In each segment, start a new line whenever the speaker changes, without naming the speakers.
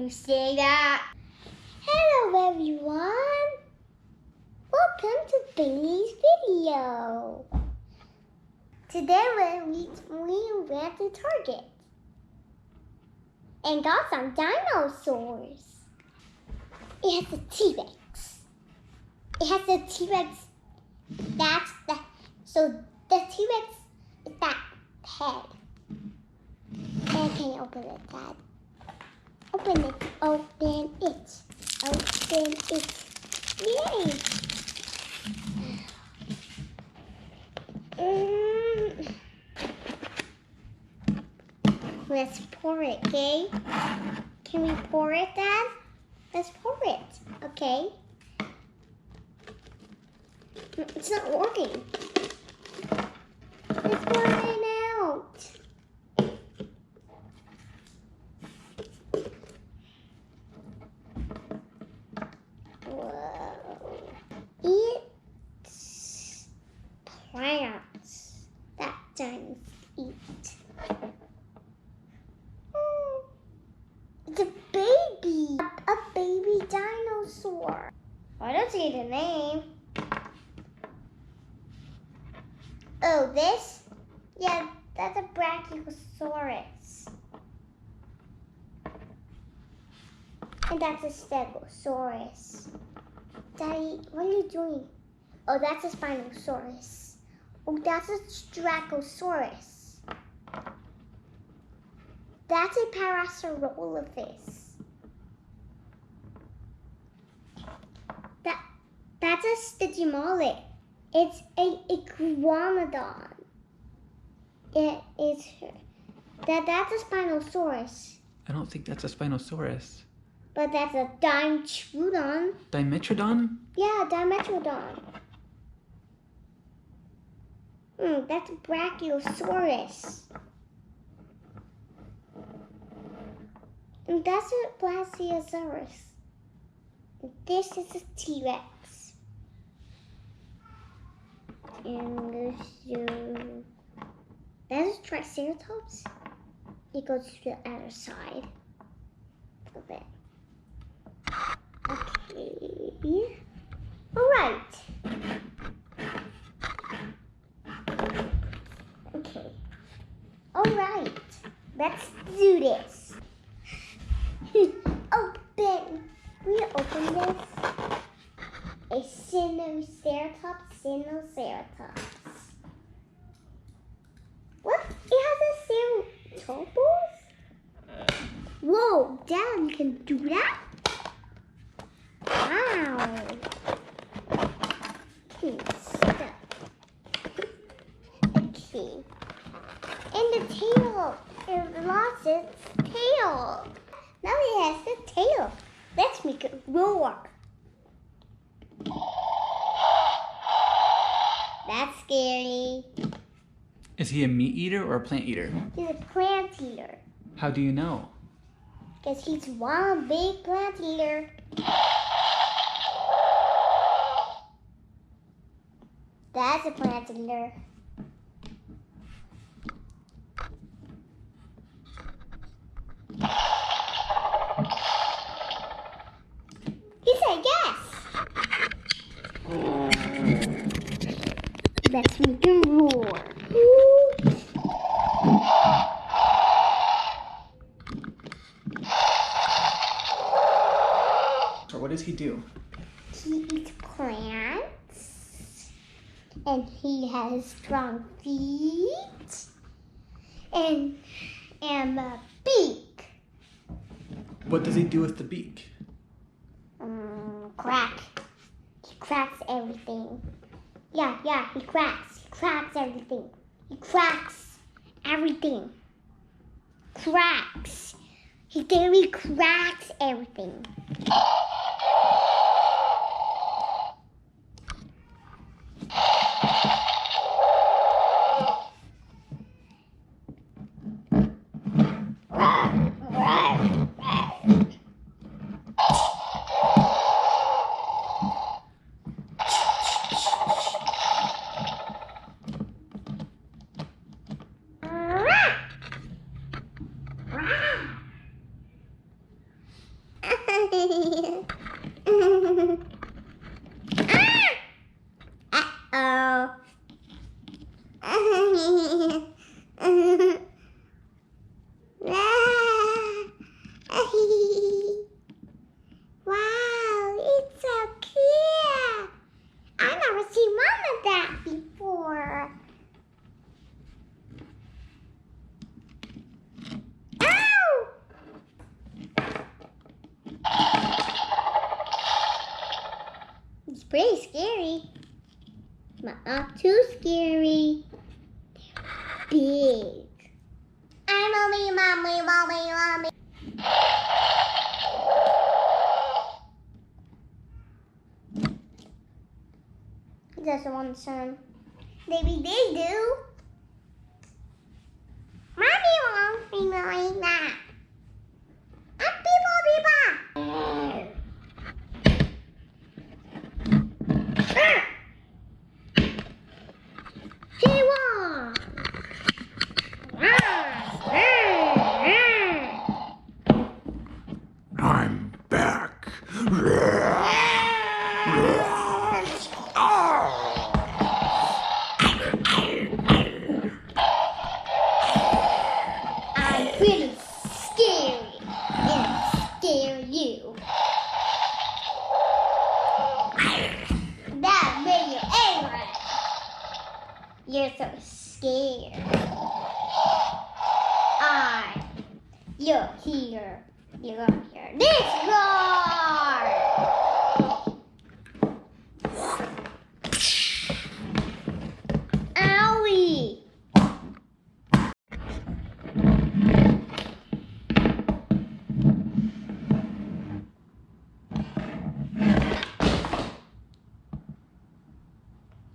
you say that? Hello everyone! Welcome to Baylee's video. Today we went to Target and got some dinosaurs. It has a T-Rex. It has a T-Rex. So the T-Rex is that head. And can you open it, Dad? Open it. Open it. Open it. Yay! Let's pour it, okay? Can we pour it, Dad? Let's pour it, okay? It's not working. It's pouring out. Whoa. It's plants that dinos eat. It's a baby. A baby dinosaur. I don't see the name. Oh, this? Yeah, that's a Brachiosaurus. And that's a Stegosaurus. Daddy, what are you doing? Oh, that's a Spinosaurus. Oh, that's a Strachosaurus. That's a Parasaurolophus. That's a Stygimoloid. It's a iguanodon. That's a Spinosaurus.
I don't think that's a Spinosaurus.
But that's a Dimetrodon.
Dimetrodon?
Yeah, Dimetrodon. That's a Brachiosaurus. And that's a Brachiosaurus. This is a T-Rex. And that's a Triceratops. It goes to the other side. A little bit. Okay. All right. Okay. All right. Let's do this. Open. We open this. A Sinoceratops. What? It has a Ceratops? Whoa, Dad, you can do that? Wow. Okay, stop. Okay. And the tail. It lost its tail. Now it has the tail. Let's make it roar. That's scary.
Is he a meat eater or a plant eater?
He's a plant eater.
How do you know?
Because he's one big plant eater. That's a plant eater. He said yes. Let's make him roar.
So what does he do?
He eats plants, and he has strong feet, and a beak.
What does he do with the beak?
Crack. He cracks everything. Yeah, he cracks. He cracks everything. He cracks everything. Cracks. He literally cracks everything. He's pretty scary, but not too scary. Big. Mommy. He doesn't want some. Maybe they do. Mommy wants me like that. He won.
I'm back.
I'm pretty scary and scare you. That made you angry. You're so scared. You're here. You're gonna hear this roar. Owie.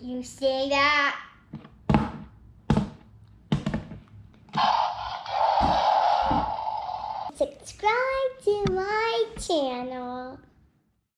You say that? Subscribe to my channel.